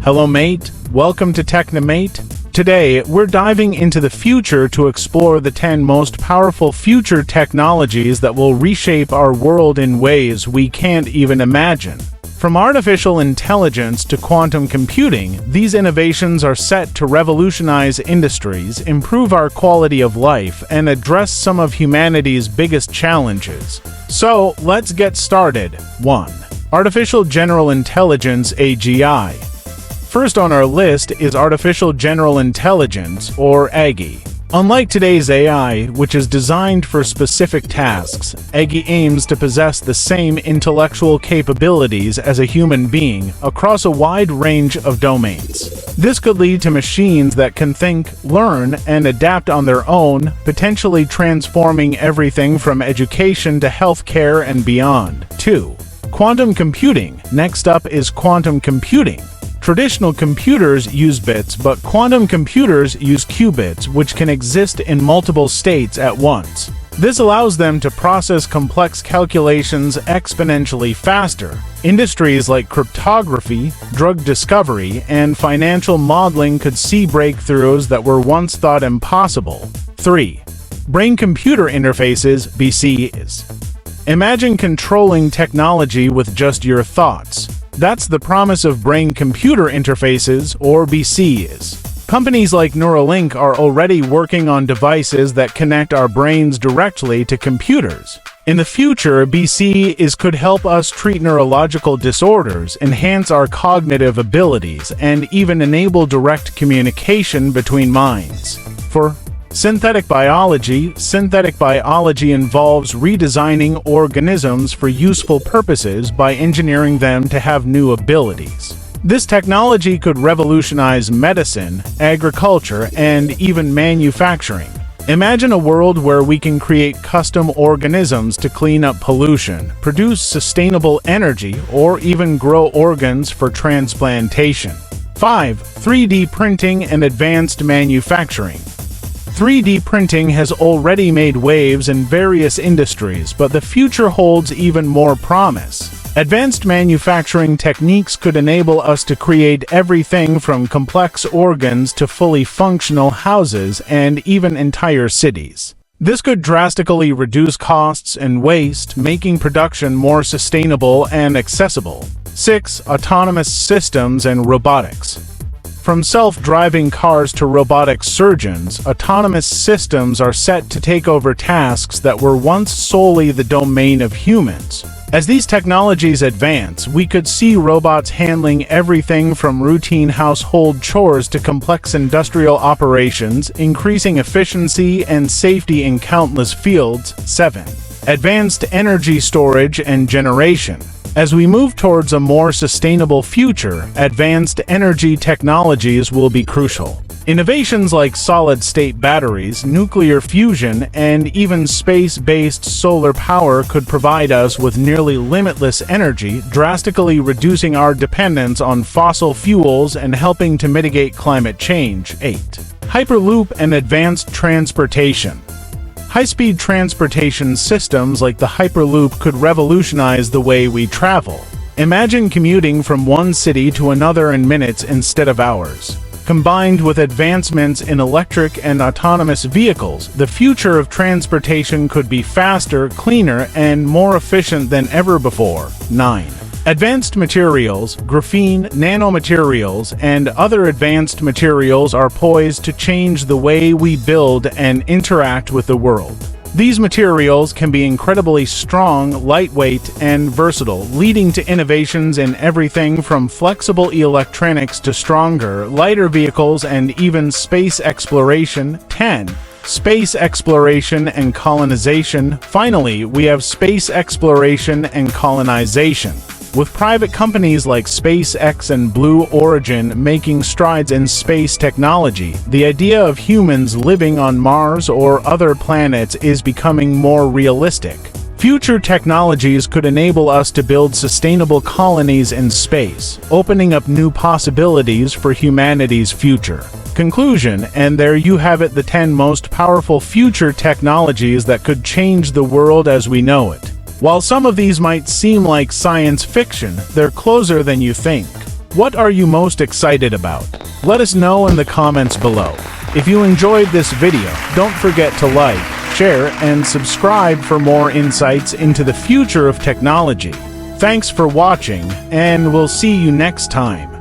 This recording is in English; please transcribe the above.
Hello mate, welcome to Technomate. Today, we're diving into the future to explore the 10 most powerful future technologies that will reshape our world in ways we can't even imagine. From artificial intelligence to quantum computing, these innovations are set to revolutionize industries, improve our quality of life, and address some of humanity's biggest challenges. So, let's get started. 1. Artificial General Intelligence (AGI). First on our list is Artificial General Intelligence, or AGI. Unlike today's AI, which is designed for specific tasks, AGI aims to possess the same intellectual capabilities as a human being across a wide range of domains. This could lead to machines that can think, learn, and adapt on their own, potentially transforming everything from education to healthcare and beyond. 2. Quantum computing. Next up is quantum computing. Traditional computers use bits, but quantum computers use qubits, which can exist in multiple states at once. This allows them to process complex calculations exponentially faster. Industries like cryptography, drug discovery, and financial modeling could see breakthroughs that were once thought impossible. 3. Brain-computer interfaces, BCIs. Imagine controlling technology with just your thoughts. That's the promise of brain-computer interfaces, or BCIs. Companies like Neuralink are already working on devices that connect our brains directly to computers. In the future, BCIs could help us treat neurological disorders, enhance our cognitive abilities, and even enable direct communication between minds. 4. Synthetic biology. Synthetic biology involves redesigning organisms for useful purposes by engineering them to have new abilities. This technology could revolutionize medicine, agriculture, and even manufacturing. Imagine a world where we can create custom organisms to clean up pollution, produce sustainable energy, or even grow organs for transplantation. 5. 3D printing and advanced manufacturing. 3D printing has already made waves in various industries, but the future holds even more promise. Advanced manufacturing techniques could enable us to create everything from complex organs to fully functional houses and even entire cities. This could drastically reduce costs and waste, making production more sustainable and accessible. 6. Autonomous systems and robotics. From self-driving cars to robotic surgeons, autonomous systems are set to take over tasks that were once solely the domain of humans. As these technologies advance, we could see robots handling everything from routine household chores to complex industrial operations, increasing efficiency and safety in countless fields. 7. Advanced energy storage and generation. As we move towards a more sustainable future, advanced energy technologies will be crucial. Innovations like solid-state batteries, nuclear fusion, and even space-based solar power could provide us with nearly limitless energy, drastically reducing our dependence on fossil fuels and helping to mitigate climate change. 8. Hyperloop and advanced transportation. High-speed transportation systems like the Hyperloop could revolutionize the way we travel. Imagine commuting from one city to another in minutes instead of hours. Combined with advancements in electric and autonomous vehicles, the future of transportation could be faster, cleaner, and more efficient than ever before. 9. Advanced materials. Graphene, nanomaterials, and other advanced materials are poised to change the way we build and interact with the world. These materials can be incredibly strong, lightweight, and versatile, leading to innovations in everything from flexible electronics to stronger, lighter vehicles and even space exploration. 10. Space exploration and colonization. Finally, we have space exploration and colonization. With private companies like SpaceX and Blue Origin making strides in space technology, the idea of humans living on Mars or other planets is becoming more realistic. Future technologies could enable us to build sustainable colonies in space, opening up new possibilities for humanity's future. Conclusion, and there you have it, the 10 most powerful future technologies that could change the world as we know it. While some of these might seem like science fiction, they're closer than you think. What are you most excited about? Let us know in the comments below. If you enjoyed this video, don't forget to like, share, and subscribe for more insights into the future of technology. Thanks for watching, and we'll see you next time.